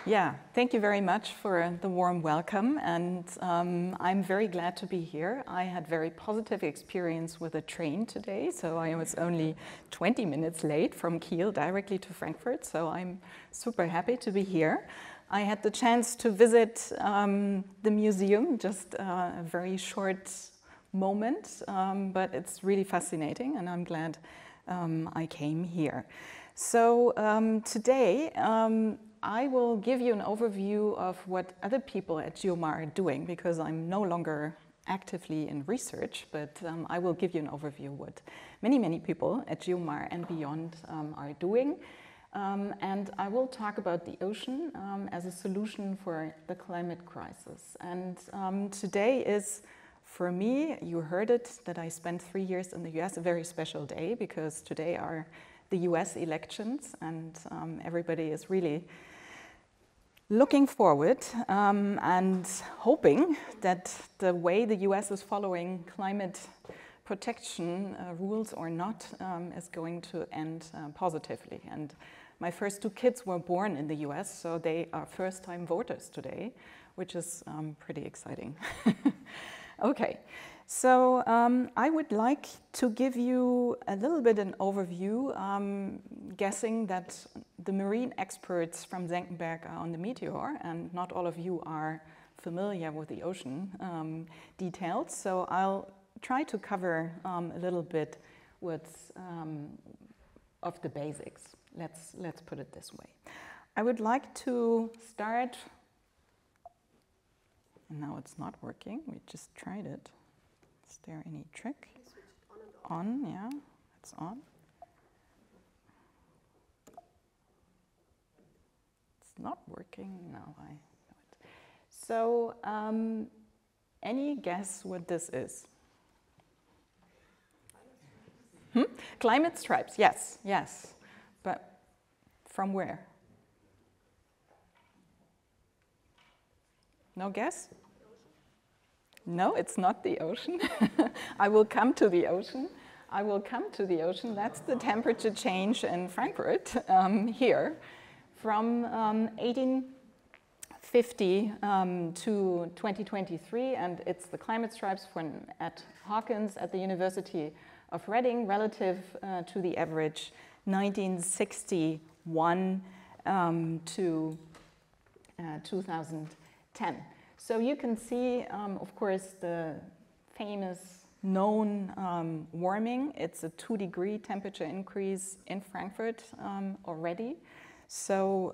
Yeah, thank you very much for the warm welcome, and I'm very glad to be here. I had very positive experience with the train today, so I was only 20 minutes late from Kiel directly to Frankfurt, so I'm super happy to be here. I had the chance to visit the museum, just a very short moment, but it's really fascinating, and I'm glad I came here. So today, I will give you an overview of what other people at GeoMar are doing, because I'm no longer actively in research, but I will give you an overview of what many people at GeoMar and beyond are doing. And I will talk about the ocean as a solution for the climate crisis. And today is, for me, you heard it, that I spent 3 years in the US, a very special day, because today are the US elections, and everybody is really looking forward and hoping that the way the US is following climate protection, rules or not, is going to end positively. And my first 2 kids were born in the US, so they are first-time voters today, which is pretty exciting. Okay, so I would like to give you a little bit an overview, guessing that the marine experts from Senckenberg are on the Meteor, and not all of you are familiar with the ocean details, so I'll try to cover a little bit what's of the basics. Let's put it this way. I would like to start. Now it's not working. We just tried it. Is there any trick? On, yeah, it's on. It's not working. Now I know it. So, any guess what this is? Climate stripes, yes, yes. But from where? No guess? No, it's not the ocean. I will come to the ocean. I will come to the ocean. That's the temperature change in Frankfurt here from 1850 to 2023, and it's the climate stripes at Hawkins at the University of Reading relative to the average 1961 to 2010. So you can see, of course, the famous known warming. It's a 2-degree temperature increase in Frankfurt already. So,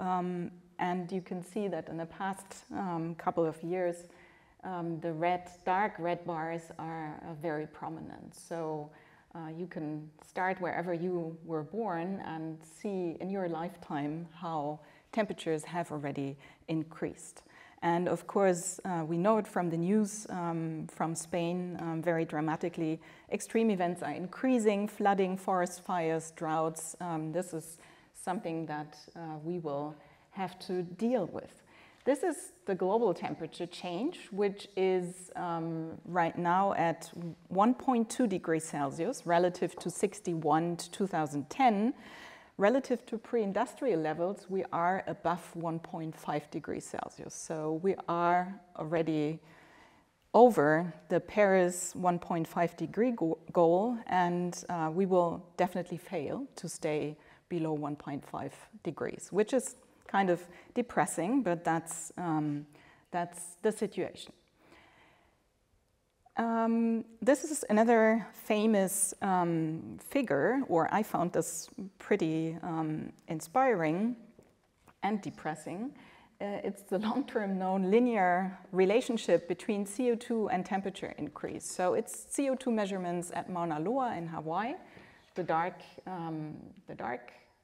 and you can see that in the past couple of years, the dark red bars are very prominent. So you can start wherever you were born and see in your lifetime how temperatures have already increased. And of course, we know it from the news from Spain very dramatically. Extreme events are increasing, flooding, forest fires, droughts. This is something that we will have to deal with. This is the global temperature change, which is right now at 1.2 degrees Celsius relative to 61 to 2010. Relative to pre-industrial levels, we are above 1.5 degrees Celsius. So we are already over the Paris 1.5 degree goal, and we will definitely fail to stay below 1.5 degrees, which is kind of depressing, but that's the situation. This is another famous figure, or I found this pretty inspiring and depressing. It's the long-term known linear relationship between CO2 and temperature increase. So it's CO2 measurements at Mauna Loa in Hawaii, the dark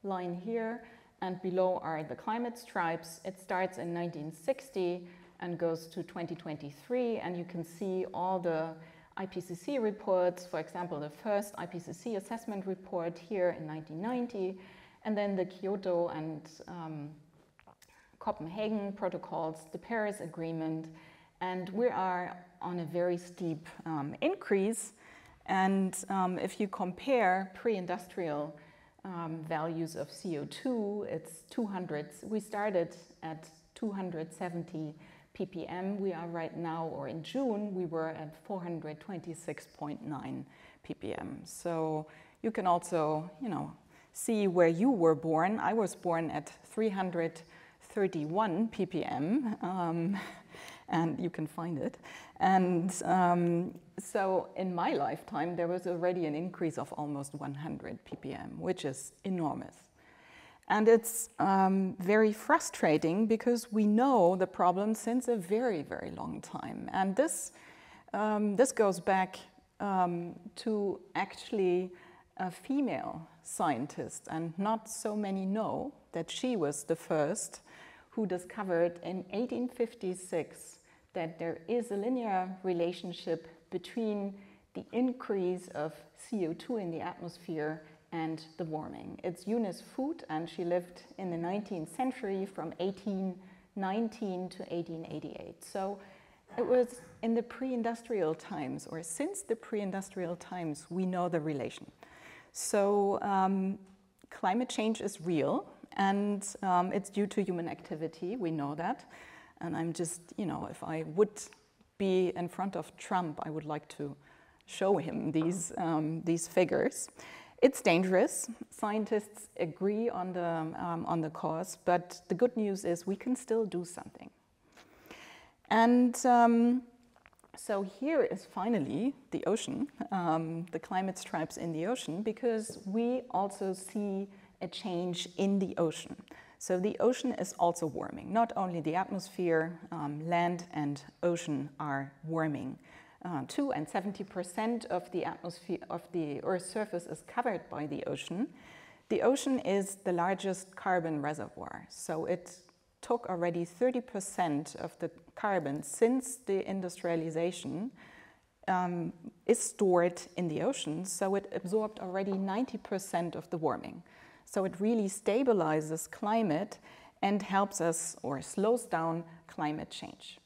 line here, and below are the climate stripes. It starts in 1960 and goes to 2023, and you can see all the IPCC reports, for example, the first IPCC assessment report here in 1990, and then the Kyoto and Copenhagen protocols, the Paris Agreement, and we are on a very steep increase. And if you compare pre-industrial values of CO2, it's 200. We started at 270 ppm. We are right now, or in June, we were at 426.9 ppm. So you can also, see where you were born. I was born at 331 ppm, and you can find it. And so in my lifetime, there was already an increase of almost 100 ppm, which is enormous. And it's very frustrating because we know the problem since a very, very long time. And this goes back to actually a female scientist, and not so many know that she was the first who discovered in 1856 that there is a linear relationship between the increase of CO2 in the atmosphere and the warming. It's Eunice Foote, and she lived in the 19th century from 1819 to 1888. So it was in the pre-industrial times, or since the pre-industrial times, we know the relation. So climate change is real, and it's due to human activity, we know that. And I'm just, if I would be in front of Trump, I would like to show him these figures. It's dangerous. Scientists agree on the cause, but the good news is we can still do something. And so here is finally the ocean, the climate stripes in the ocean, because we also see a change in the ocean. So the ocean is also warming. Not only the atmosphere, land and ocean are warming too, and 70% of the atmosphere of the Earth's surface is covered by the ocean. The ocean is the largest carbon reservoir, so it took already 30% of the carbon since the industrialization is stored in the ocean, so it absorbed already 90% of the warming. So it really stabilizes climate and helps us, or slows down, climate change.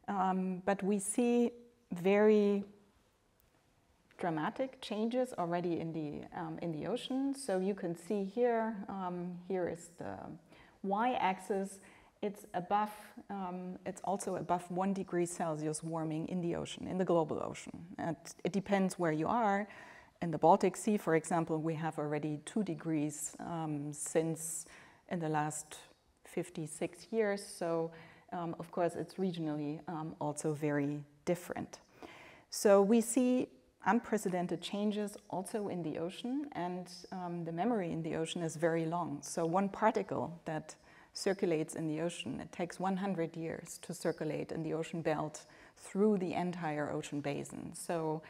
But we see very dramatic changes already in the ocean. So you can see here, here is the y-axis. It's above, it's also above 1 degree Celsius warming in the ocean, in the global ocean. And it depends where you are. In the Baltic Sea, for example, we have already 2 degrees since in the last 56 years. So, of course, it's regionally also very different. So we see unprecedented changes also in the ocean, and the memory in the ocean is very long. So one particle that circulates in the ocean, it takes 100 years to circulate in the ocean belt through the entire ocean basin. So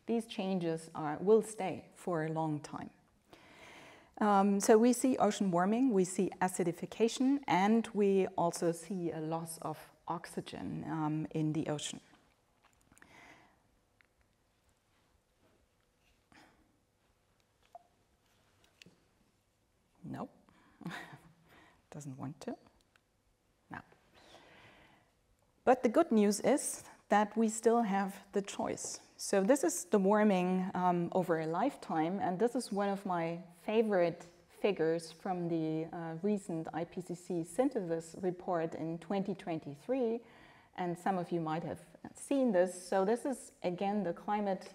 these changes will stay for a long time. So we see ocean warming, we see acidification, and we also see a loss of oxygen in the ocean. Nope, doesn't want to. No. But the good news is that we still have the choice. So this is the warming over a lifetime, and this is one of my favorite figures from the recent IPCC synthesis report in 2023, and some of you might have seen this. So this is again the climate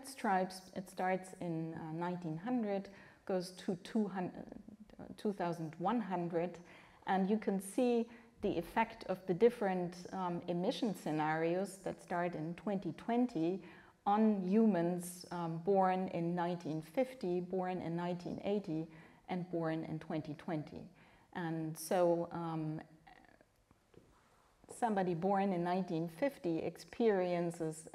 stripes. It starts in 1900, goes to 2100, and you can see the effect of the different emission scenarios that start in 2020 on humans born in 1950, born in 1980, and born in 2020. And so somebody born in 1950 experiences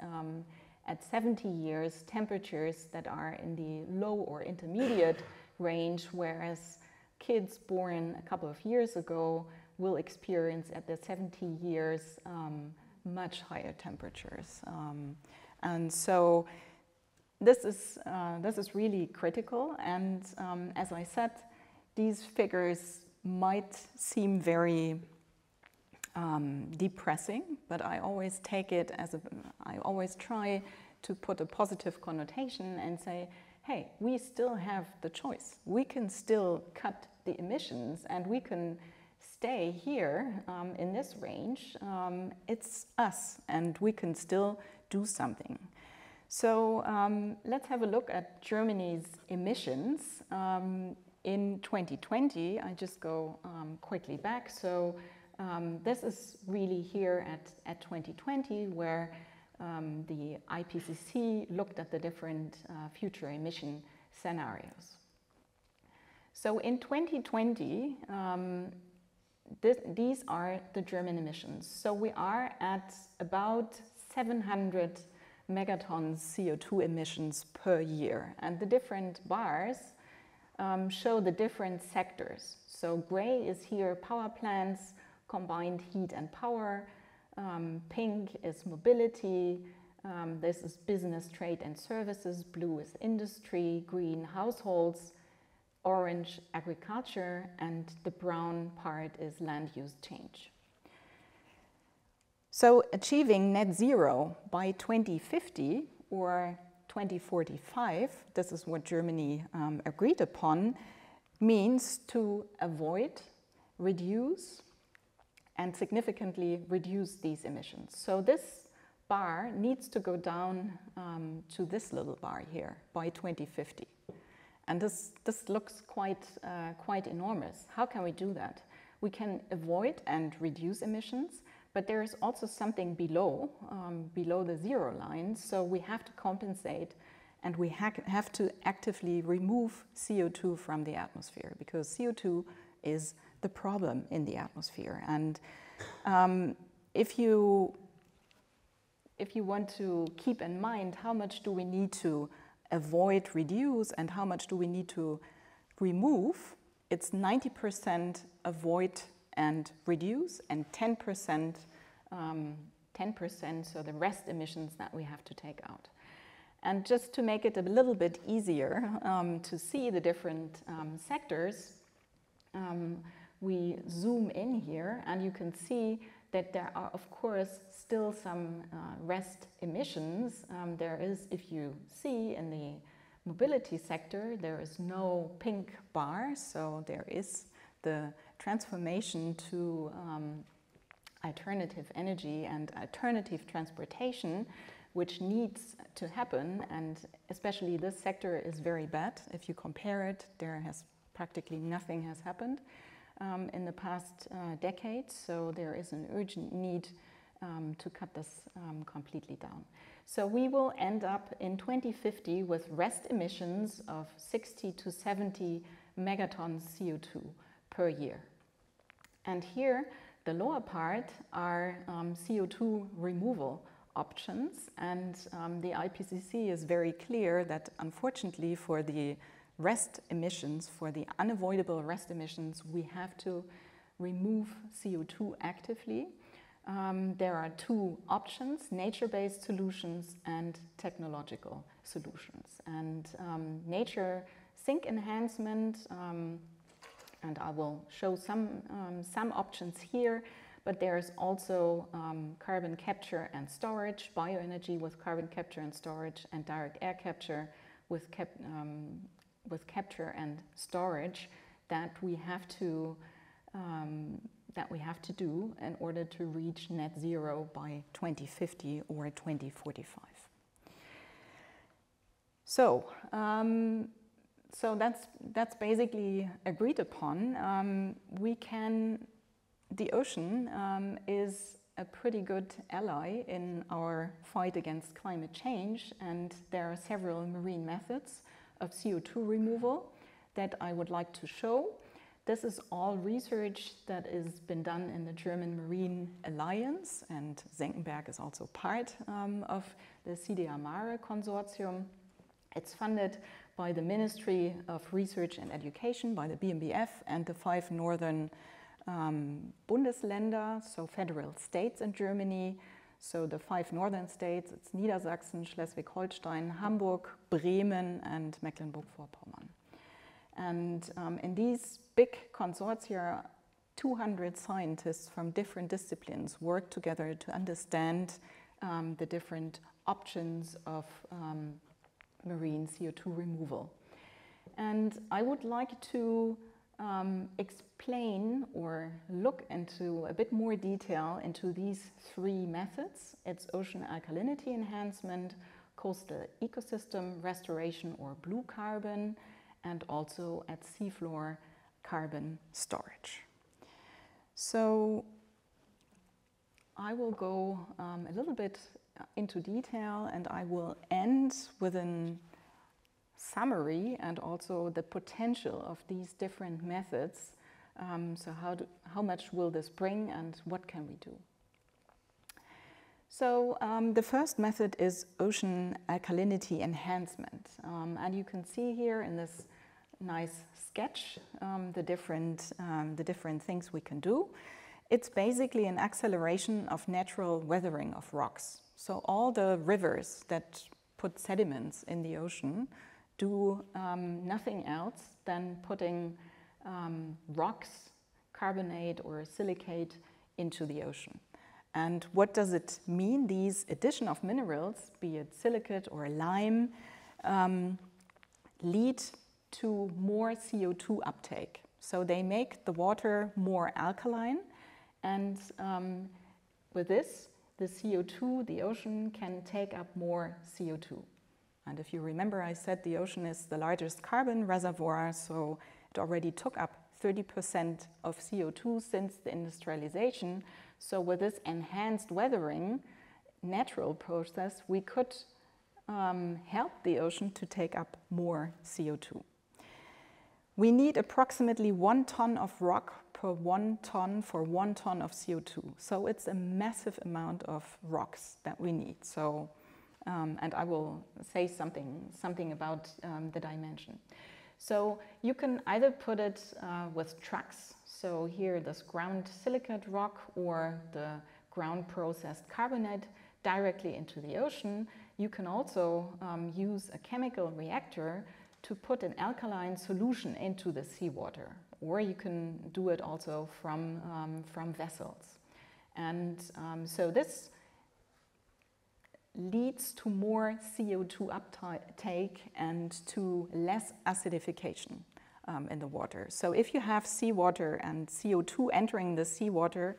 at 70 years temperatures that are in the low or intermediate range, whereas kids born a couple of years ago will experience at the 70 years much higher temperatures. And so this is really critical. And as I said, these figures might seem very depressing, but I always take it as I always try to put a positive connotation and say, hey, we still have the choice. We can still cut the emissions, and we can stay here in this range, it's us, and we can still do something. So let's have a look at Germany's emissions. In 2020, I just go quickly back. So this is really here at 2020, where the IPCC looked at the different future emission scenarios. So in 2020, these are the German emissions. So we are at about 700 megatons CO2 emissions per year. And the different bars show the different sectors. So gray is here power plants, combined heat and power. Pink is mobility. This is business, trade and services. Blue is industry. Green, households. Orange, agriculture. And the brown part is land use change. So achieving net zero by 2050 or 2045, this is what Germany agreed upon, means to avoid, reduce, and significantly reduce these emissions. So this bar needs to go down to this little bar here by 2050. And this looks quite enormous. How can we do that? We can avoid and reduce emissions, but there is also something below the zero line. So we have to compensate, and we have to actively remove CO2 from the atmosphere, because CO2 is the problem in the atmosphere. And if you want to keep in mind how much do we need to avoid, reduce, and how much do we need to remove, it's 90% avoid and reduce, and 10%, so the rest emissions that we have to take out. And just to make it a little bit easier to see the different sectors, we zoom in here, and you can see that there are, of course, still some rest emissions. There is, if you see in the mobility sector, there is no pink bar, so there is the transformation to alternative energy and alternative transportation, which needs to happen, and especially this sector is very bad. If you compare it, practically nothing has happened in the past decades, so there is an urgent need to cut this completely down. So we will end up in 2050 with rest emissions of 60 to 70 megatons CO2 per year. And here, the lower part are CO2 removal options, and the IPCC is very clear that unfortunately for the rest emissions, for the unavoidable rest emissions, we have to remove CO2 actively. There are two options: nature-based solutions and technological solutions. And nature sink enhancement, and I will show some options here, but there's also carbon capture and storage, bioenergy with carbon capture and storage, and direct air capture with capture and storage that we have to do in order to reach net zero by 2050 or 2045. So that's basically agreed upon. The ocean is a pretty good ally in our fight against climate change, and there are several marine methods of CO2 removal that I would like to show. This is all research that has been done in the German Marine Alliance, and Senckenberg is also part of the CDA Mare consortium. It's funded by the Ministry of Research and Education, by the BMBF, and the 5 northern Bundesländer, so federal states in Germany. So the 5 northern states, it's Niedersachsen, Schleswig-Holstein, Hamburg, Bremen, and Mecklenburg-Vorpommern. And in these big consortia, 200 scientists from different disciplines work together to understand the different options of marine CO2 removal. And I would like to explain or look into a bit more detail into these three methods. It's ocean alkalinity enhancement, coastal ecosystem restoration or blue carbon, and also at seafloor carbon storage. So I will go a little bit into detail, and I will end with a summary and also the potential of these different methods. So how much will this bring and what can we do? So the first method is ocean alkalinity enhancement. And you can see here in this nice sketch the different things we can do. It's basically an acceleration of natural weathering of rocks. So all the rivers that put sediments in the ocean do nothing else than putting rocks, carbonate or silicate into the ocean. And what does it mean? These addition of minerals, be it silicate or lime, lead to more CO2 uptake. So they make the water more alkaline, and with this, the CO2, the ocean can take up more CO2. And if you remember, I said the ocean is the largest carbon reservoir, so it already took up 30% of CO2 since the industrialization. So with this enhanced weathering natural process, we could help the ocean to take up more CO2. We need approximately 1 ton of rock per 1 ton for 1 ton of CO2. So it's a massive amount of rocks that we need. So, and I will say something about the dimension. So you can either put it with trucks. So here this ground silicate rock or the ground processed carbonate directly into the ocean. You can also use a chemical reactor to put an alkaline solution into the seawater, or you can do it also from vessels. And so this leads to more CO2 uptake and to less acidification in the water. So if you have seawater and CO2 entering the seawater,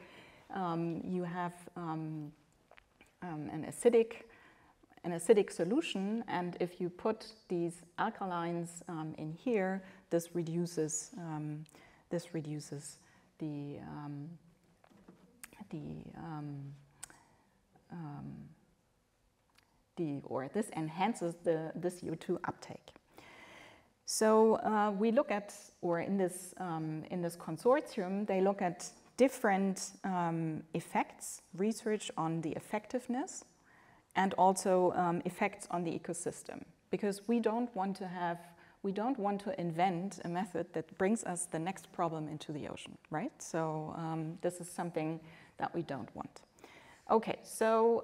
you have an acidic solution, and if you put these alkalines in here, this reduces this enhances the CO2 uptake. So we look at, or in this consortium, they look at different effects, research on the effectiveness, and also effects on the ecosystem, because we don't want to invent a method that brings us the next problem into the ocean, right? So this is something that we don't want. Okay, so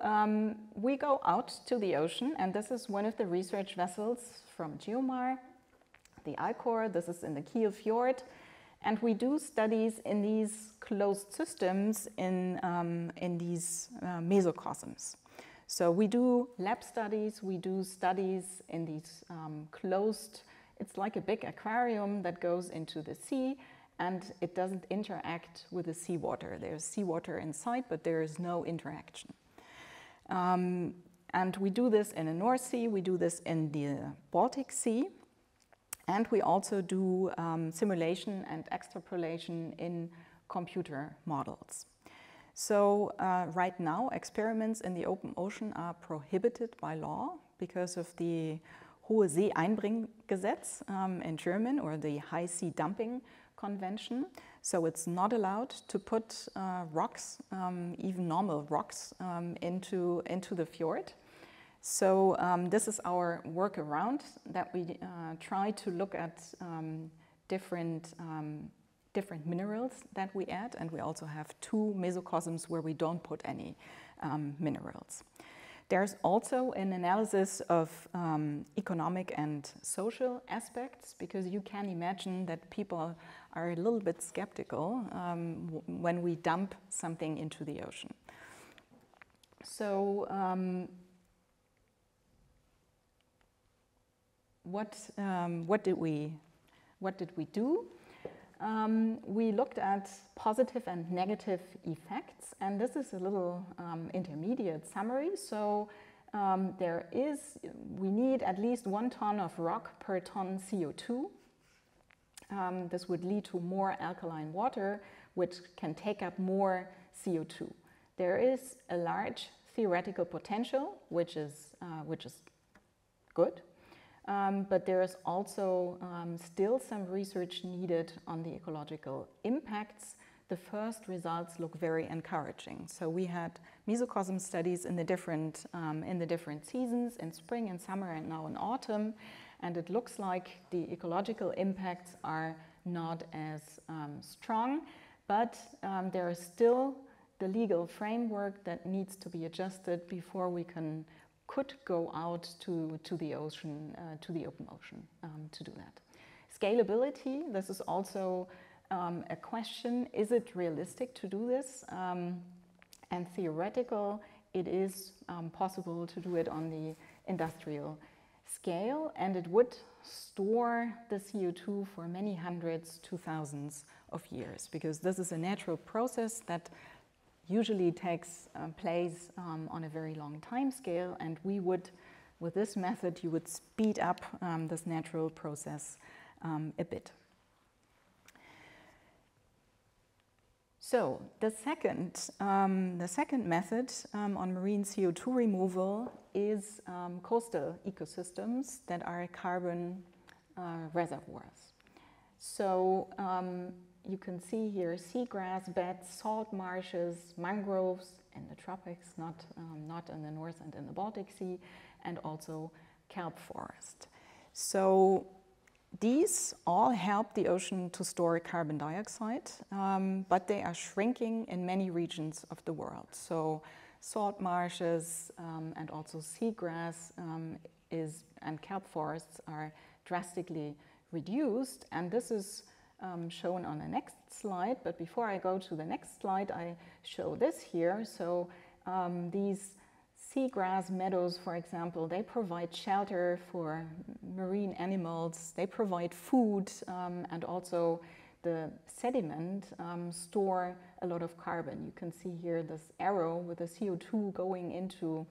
we go out to the ocean, and this is one of the research vessels from Geomar, the Alcor. This is in the Kiel Fjord, and we do studies in these closed systems in these mesocosms. So we do lab studies, we do studies in these closed, it's like a big aquarium that goes into the sea, and it doesn't interact with the seawater. There's seawater inside, but there is no interaction. And we do this in the North Sea, we do this in the Baltic Sea, and we also do simulation and extrapolation in computer models. So right now, experiments in the open ocean are prohibited by law because of the Hohe See-Einbringgesetz in German, or the High Sea Dumping Convention. So it's not allowed to put rocks, even normal rocks, into the fjord. So this is our workaround, that we try to look at different minerals that we add, and we also have 2 mesocosms where we don't put any minerals. There's also an analysis of economic and social aspects, because you can imagine that people are a little bit skeptical when we dump something into the ocean. So what did we do? we looked at positive and negative effects, and this is a little intermediate summary. So we need at least 1 ton of rock per ton CO2. This would lead to more alkaline water, which can take up more CO2. There is a large theoretical potential, which is good, but there is also still some research needed on the ecological impacts. The first results look very encouraging. So we had mesocosm studies in the different seasons, in spring, in summer, and now in autumn, and it looks like the ecological impacts are not as strong, but there is still the legal framework that needs to be adjusted before we could go out to the ocean, to the open ocean, to do that. Scalability, this is also a question. Is it realistic to do this? And theoretical, it is possible to do it on the industrial scale, and it would store the CO2 for many hundreds to thousands of years, because this is a natural process that usually takes place on a very long time scale, and we would, with this method, you would speed up this natural process a bit. So the second method on marine CO2 removal is coastal ecosystems that are carbon reservoirs. So you can see here seagrass beds, salt marshes, mangroves in the tropics, not in the North and in the Baltic Sea, and also kelp forest. So these all help the ocean to store carbon dioxide, but they are shrinking in many regions of the world. So salt marshes and also seagrass and kelp forests are drastically reduced, and this is shown on the next slide. But before I go to the next slide, I show this here. So these seagrass meadows, for example, they provide shelter for marine animals, they provide food, and also the sediment store a lot of carbon. You can see here this arrow with the CO2 going into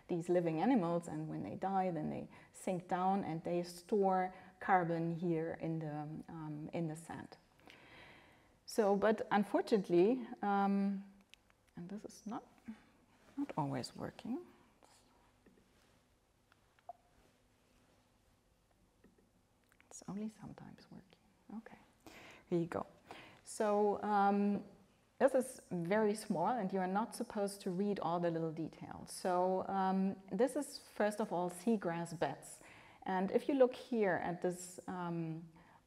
these living animals, and when they die, then they sink down and they store carbon here in the sand. So, but unfortunately, and this is not always working. It's only sometimes working. Okay, here you go. So this is very small, and you are not supposed to read all the little details. So this is, first of all, seagrass beds. And if you look here at this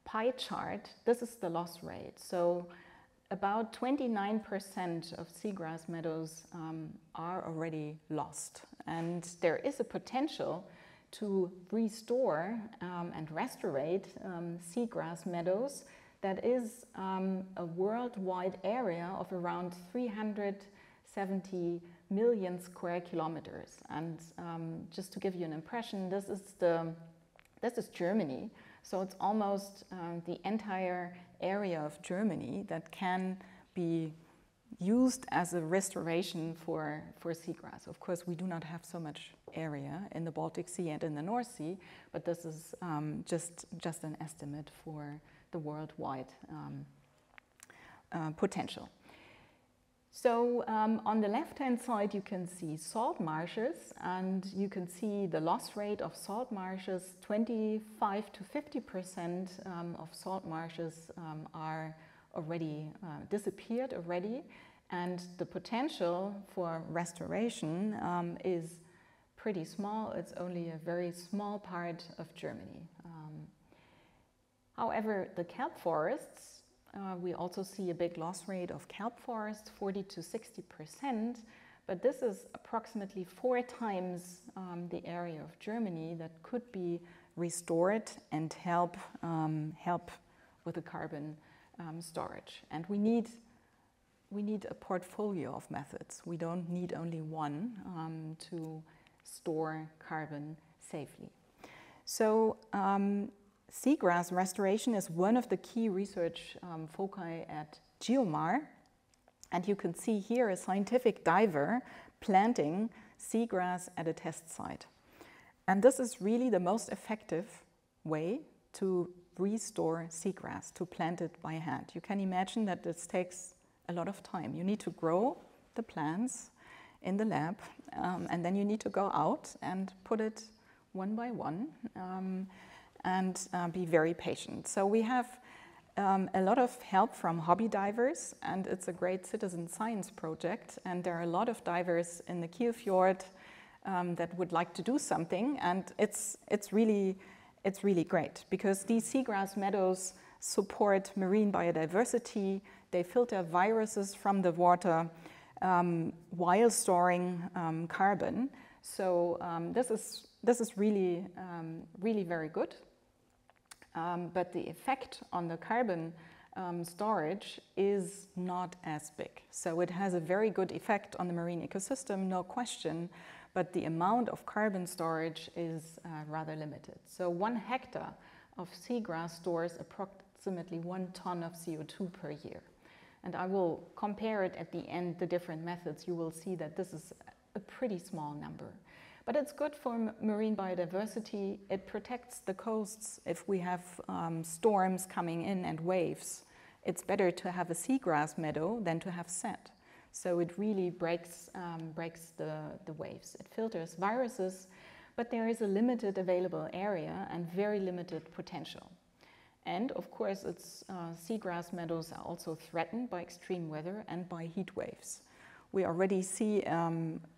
pie chart, this is the loss rate. So about 29% of seagrass meadows are already lost. And there is a potential to restore and restaurate seagrass meadows that is a worldwide area of around 370 million square kilometers. And just to give you an impression, this is Germany. So it's almost the entire area of Germany that can be used as a restoration for seagrass. Of course, we do not have so much area in the Baltic Sea and in the North Sea, but this is just an estimate for the worldwide potential. So on the left-hand side, you can see salt marshes, and you can see the loss rate of salt marshes. 25 to 50% of salt marshes are already disappeared already, and the potential for restoration is pretty small. It's only a very small part of Germany. However, the kelp forests, we also see a big loss rate of kelp forest, 40 to 60%, but this is approximately 4 times the area of Germany that could be restored and help with the carbon storage. And we need a portfolio of methods. We don't need only one to store carbon safely. So seagrass restoration is one of the key research foci at GeoMar. And you can see here a scientific diver planting seagrass at a test site. And this is really the most effective way to restore seagrass, to plant it by hand. You can imagine that this takes a lot of time. You need to grow the plants in the lab, and then you need to go out and put it one by one and be very patient. So we have a lot of help from hobby divers, and it's a great citizen science project. And there are a lot of divers in the Kielfjord that would like to do something, and it's really great because these seagrass meadows support marine biodiversity. They filter viruses from the water while storing carbon. So this is really very good. But the effect on the carbon storage is not as big. So it has a very good effect on the marine ecosystem, no question, but the amount of carbon storage is rather limited. So 1 hectare of seagrass stores approximately 1 ton of CO2 per year. And I will compare it at the end, the different methods. You will see that this is a pretty small number. But it's good for marine biodiversity. It protects the coasts if we have storms coming in and waves. It's better to have a seagrass meadow than to have sand. So it really breaks the waves. It filters viruses, but there is a limited available area and very limited potential. And of course, seagrass meadows are also threatened by extreme weather and by heat waves. We already see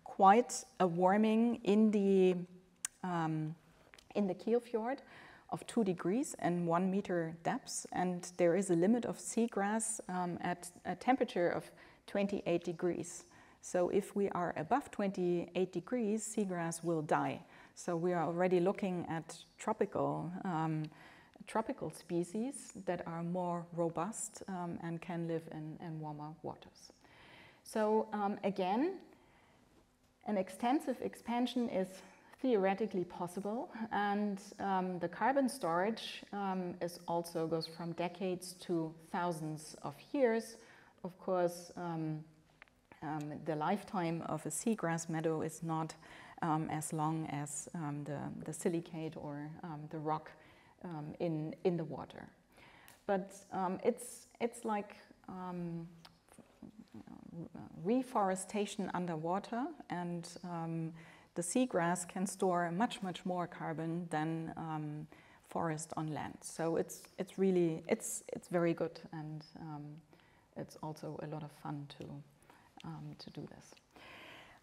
quite a warming in the Kielfjord of 2 degrees and 1 meter depth, and there is a limit of seagrass at a temperature of 28 degrees. So if we are above 28 degrees, seagrass will die. So we are already looking at tropical species that are more robust and can live in warmer waters. So again, an extensive expansion is theoretically possible, and the carbon storage also goes from decades to thousands of years. Of course, the lifetime of a seagrass meadow is not as long as the silicate or the rock in the water. But it's like reforestation underwater, and the seagrass can store much more carbon than forest on land. So it's very good, and it's also a lot of fun to do this.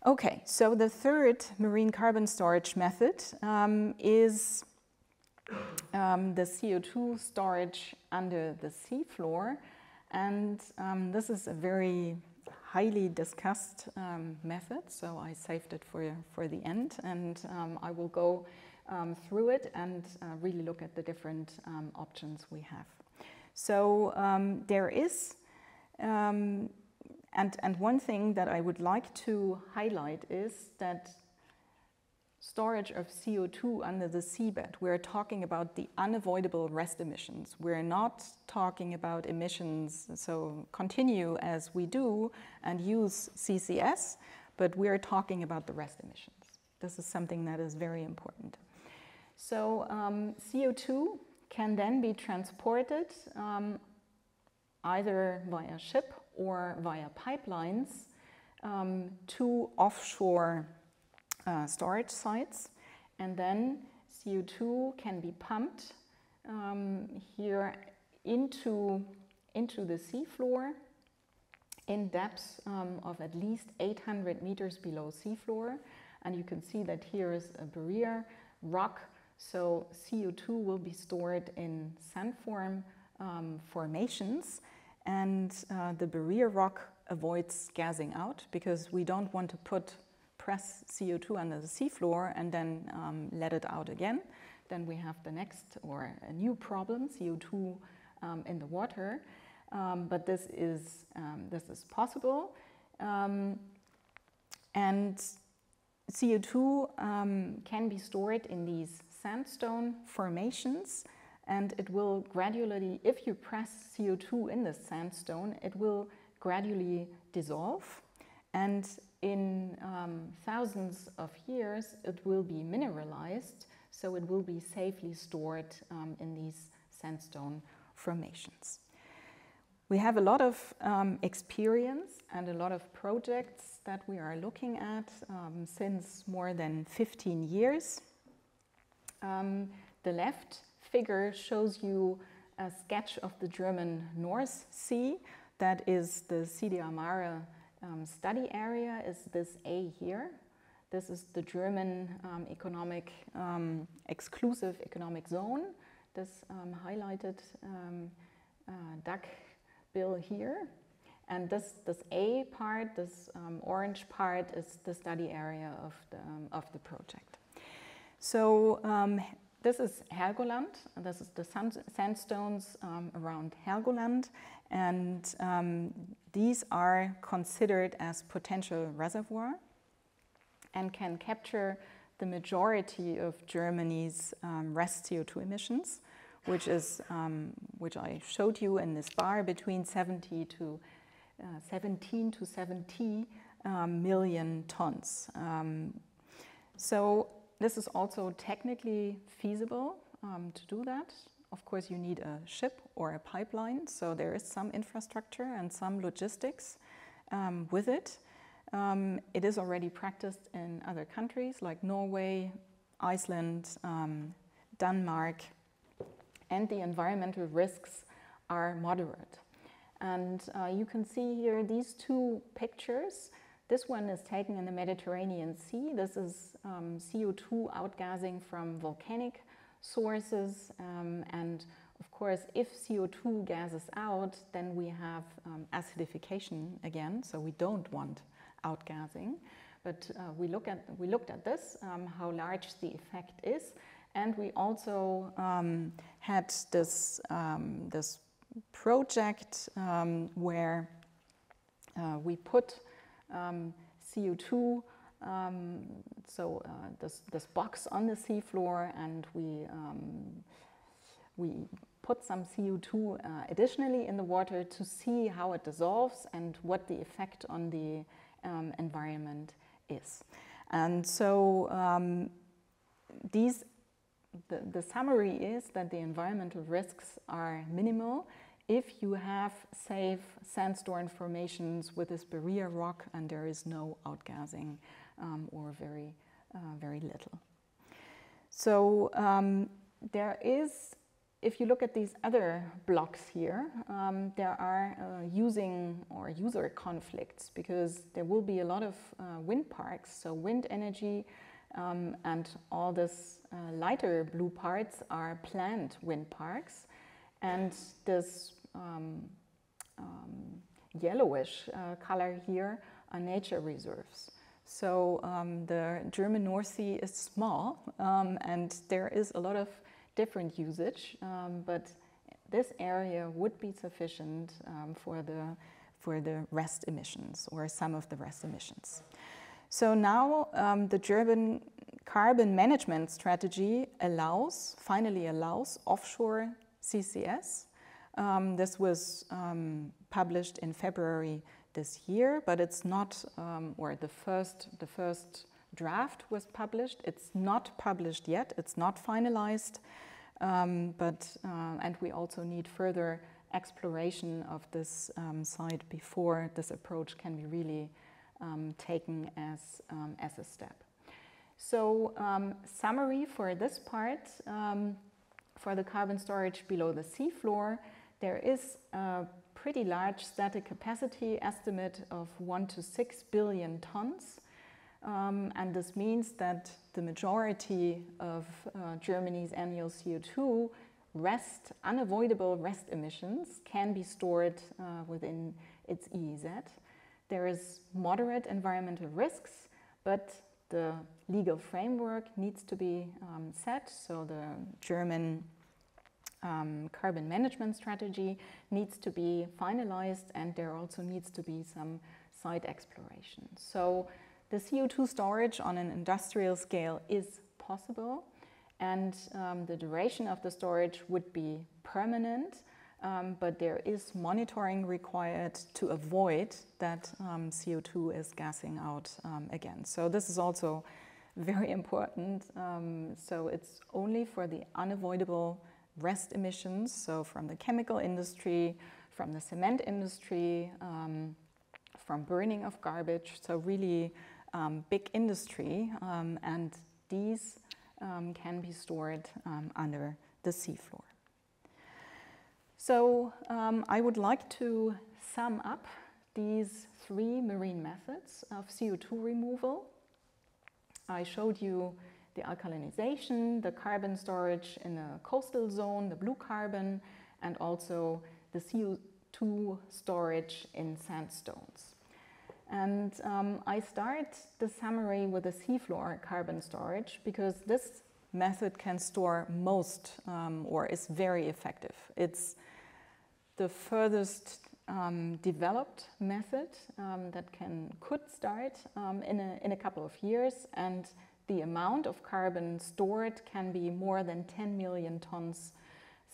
Okay, so the third marine carbon storage method is the CO2 storage under the seafloor, and this is a very highly discussed method, so I saved it for the end, and I will go through it and really look at the different options we have. So there is, and one thing that I would like to highlight is that storage of CO2 under the seabed, we're talking about the unavoidable rest emissions. We're not talking about emissions, so continue as we do and use CCS, but we're talking about the rest emissions. This is something that is very important. So CO2 can then be transported either via ship or via pipelines to offshore storage sites, and then CO2 can be pumped here into the seafloor in depths of at least 800 meters below seafloor. And you can see that here is a barrier rock, so CO2 will be stored in sandform formations, and the barrier rock avoids gassing out because we don't want to press CO2 under the seafloor and then let it out again. Then we have the next or a new problem, CO2 in the water. But this is possible, and CO2 can be stored in these sandstone formations, and it will gradually, if you press CO2 in the sandstone, it will gradually dissolve, and in thousands of years it will be mineralized, so it will be safely stored in these sandstone formations. We have a lot of experience and a lot of projects that we are looking at since more than 15 years. The left figure shows you a sketch of the German North Sea. That is the CDR Mare study area, is this A here. This is the German exclusive economic zone, this highlighted duck bill here. And this A part, this orange part, is the study area of the project. So this is Helgoland, and this is the sandstones around Helgoland, and these are considered as potential reservoir and can capture the majority of Germany's rest CO2 emissions, which I showed you in this bar, between 17 to 70 million tons. So this is also technically feasible to do that. Of course, you need a ship or a pipeline, so there is some infrastructure and some logistics with it. It is already practiced in other countries like Norway, Iceland, Denmark, and the environmental risks are moderate. And you can see here these two pictures. This one is taken in the Mediterranean Sea. This is CO2 outgassing from volcanic sources. And of course, if CO2 gases out, then we have acidification again. So we don't want outgassing. But we looked at this, how large the effect is. And we also had this project where we put CO2, this box on the seafloor, and we put some CO2 additionally in the water to see how it dissolves and what the effect on the environment is. And so the summary is that the environmental risks are minimal if you have safe sandstone formations with this barrier rock and there is no outgassing or very little. So there is, if you look at these other blocks here, there are user conflicts, because there will be a lot of wind parks, so wind energy, and all this lighter blue parts are planned wind parks, and this yellowish color here are nature reserves. So the German North Sea is small, and there is a lot of different usage, but this area would be sufficient for the rest emissions, or some of the rest emissions. So now the German carbon management strategy finally allows offshore CCS. This was published in February this year, but it's not, or the first draft was published. It's not published yet. It's not finalized, and we also need further exploration of this site before this approach can be really taken as a step. So summary for this part, for the carbon storage below the seafloor, there is a pretty large static capacity estimate of 1 to 6 billion tons. And this means that the majority of Germany's annual CO2 unavoidable rest emissions can be stored within its EEZ. There is moderate environmental risks, but the legal framework needs to be set. So the German carbon management strategy needs to be finalized, and there also needs to be some site exploration. So the CO2 storage on an industrial scale is possible, And the duration of the storage would be permanent, but there is monitoring required to avoid that CO2 is gassing out again. So this is also very important. So it's only for the unavoidable rest emissions, so from the chemical industry, from the cement industry, from burning of garbage, so really big industry, and these can be stored under the seafloor. So I would like to sum up these 3 marine methods of CO2 removal. I showed you the alkalinization, the carbon storage in the coastal zone, the blue carbon, and also the CO2 storage in sandstones. And I start the summary with the seafloor carbon storage because this method can store most or is very effective. It's the furthest developed method that could start in a couple of years, and the amount of carbon stored can be more than 10 million tons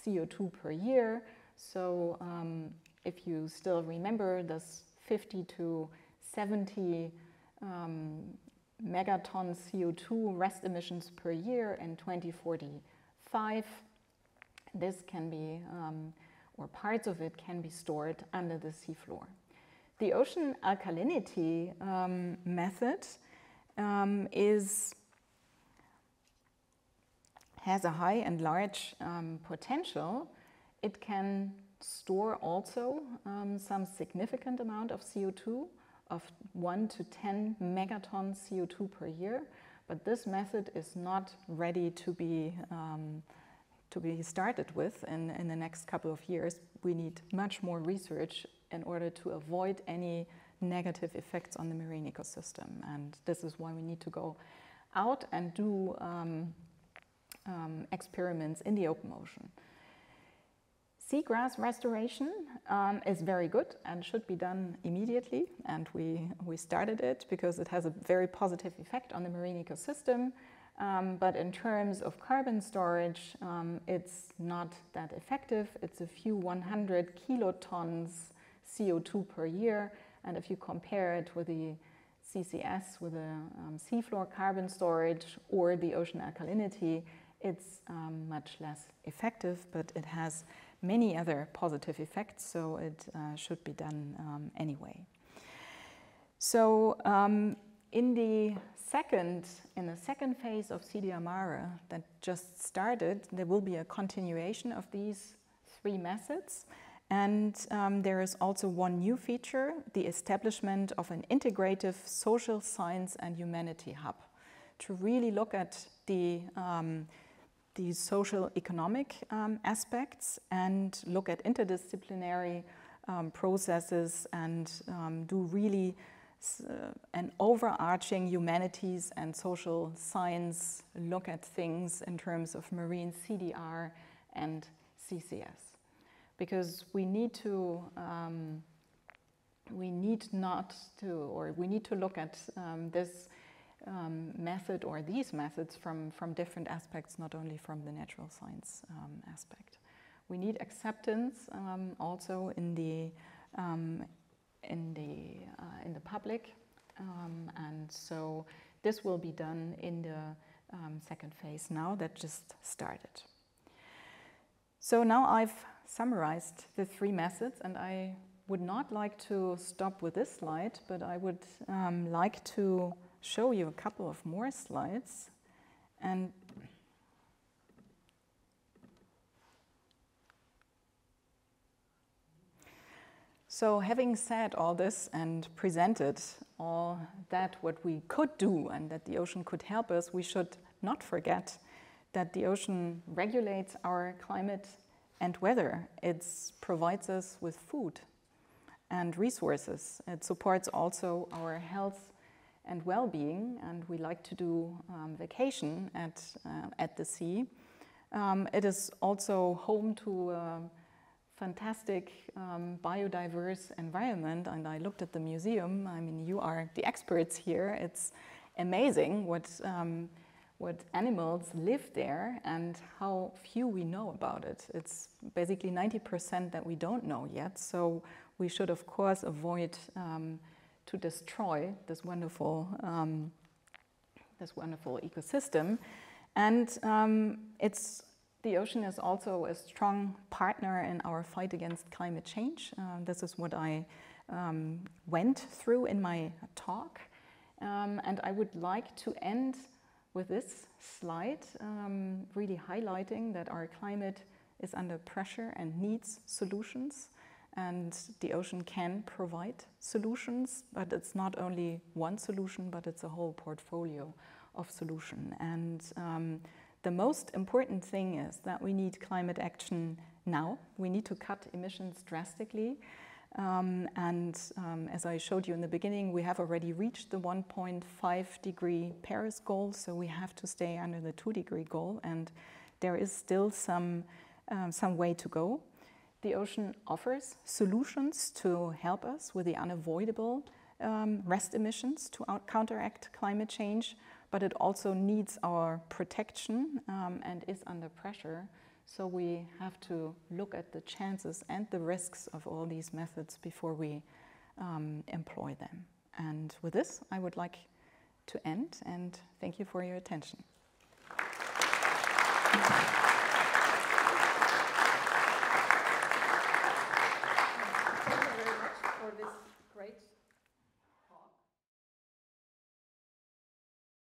CO2 per year. So if you still remember this 50 to 70 megatons CO2 rest emissions per year in 2045, this can be or parts of it can be stored under the seafloor. The ocean alkalinity method has a high and large potential. It can store also some significant amount of CO2 of 1 to 10 megatons CO2 per year, but this method is not ready to be started with in the next couple of years. We need much more research in order to avoid any negative effects on the marine ecosystem, and this is why we need to go out and do experiments in the open ocean. Seagrass restoration is very good and should be done immediately, and we started it because it has a very positive effect on the marine ecosystem. But in terms of carbon storage, it's not that effective. It's a few 100 kilotons CO2 per year, and if you compare it with the CCS, with the seafloor carbon storage or the ocean alkalinity, it's much less effective, but it has many other positive effects, so it should be done anyway. So in the second phase of CDR Mare that just started, there will be a continuation of these 3 methods, and there is also one new feature, the establishment of an integrative social science and humanity hub to really look at the socio-economic aspects and look at interdisciplinary processes and do really an overarching humanities and social science look at things in terms of marine CDR and CCS. Because we need to look at this method or these methods from different aspects, not only from the natural science aspect. We need acceptance also in the public, and so this will be done in the second phase now that just started. So now I've summarized the 3 methods, and I would not like to stop with this slide, but I would like to show you a couple of more slides. And so having said all this and presented all that what we could do and that the ocean could help us, we should not forget that the ocean regulates our climate and weather. It provides us with food and resources. It supports also our health and well-being, and we like to do vacation at the sea. It is also home to a fantastic biodiverse environment, and I looked at the museum. I mean, you are the experts here. It's amazing what animals live there and how few we know about it. It's basically 90% that we don't know yet, so we should of course avoid to destroy this wonderful ecosystem. And the ocean is also a strong partner in our fight against climate change. This is what I went through in my talk. And I would like to end with this slide, really highlighting that our climate is under pressure and needs solutions. And the ocean can provide solutions, but it's not only one solution, but it's a whole portfolio of solutions. And the most important thing is that we need climate action now. We need to cut emissions drastically. As I showed you in the beginning, we have already reached the 1.5 degree Paris goal, so we have to stay under the 2-degree goal, and there is still some way to go. The ocean offers solutions to help us with the unavoidable rest emissions to counteract climate change, but it also needs our protection and is under pressure. So we have to look at the chances and the risks of all these methods before we employ them. And with this, I would like to end, and thank you for your attention.